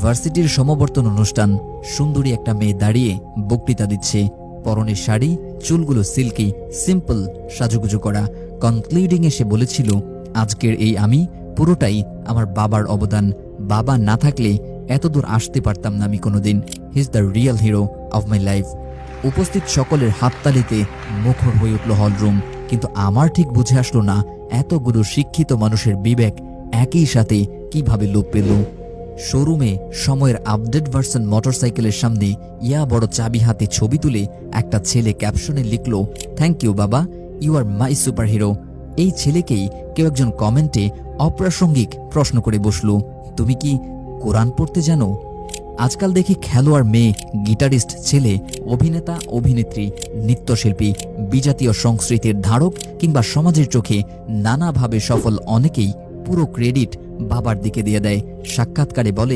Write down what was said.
ভার্সিটির সমাবর্তন অনুষ্ঠান। সুন্দরী একটা মেয়ে দাঁড়িয়ে বক্তৃতা দিচ্ছে। পরনে শাড়ি, চুলগুলো সিল্কি, সিম্পল সাজুগুজু করা। কনক্লুডিং এ সে বলেছিল, আজকের এই আমি পুরোটাই আমার বাবার অবদান। বাবা না থাকলে এতদূর আসতে পারতাম না আমি কোনোদিন। He is the real hero of my life. উপস্থিত সকলের হাততালিতে মুখর হয়ে উঠল হলরুম। কিন্তু আমার ঠিক বুঝে আসলো না এতগুলো শিক্ষিত মানুষের বিবেক একই সাথে কিভাবে লোপ পেল। শোরুমে সময়ের আপডেট ভার্সন মোটরসাইকেলের সামনে ইয়া বড় চাবি হাতে ছবি তুলে একটা ছেলে ক্যাপশনে লিখল, thank you Baba, you are my superhero. এই ছেলেকেই কেউ একজন কমেন্টে অপ্রাসঙ্গিক প্রশ্ন করে বসল, তুমি কি কোরআন পড়তে জানো? আজকাল দেখি খেলোয়াড় মেয়ে, গিটারিস্ট ছেলে, অভিনেতা অভিনেত্রী, নৃত্যশিল্পী, বিজাতীয় সংস্কৃতির ধারক কিংবা সমাজের চোখে নানাভাবে সফল অনেকেই পুরো ক্রেডিট বাবার দিকে দিয়ে দেয়। সাক্ষাৎকারে বলে,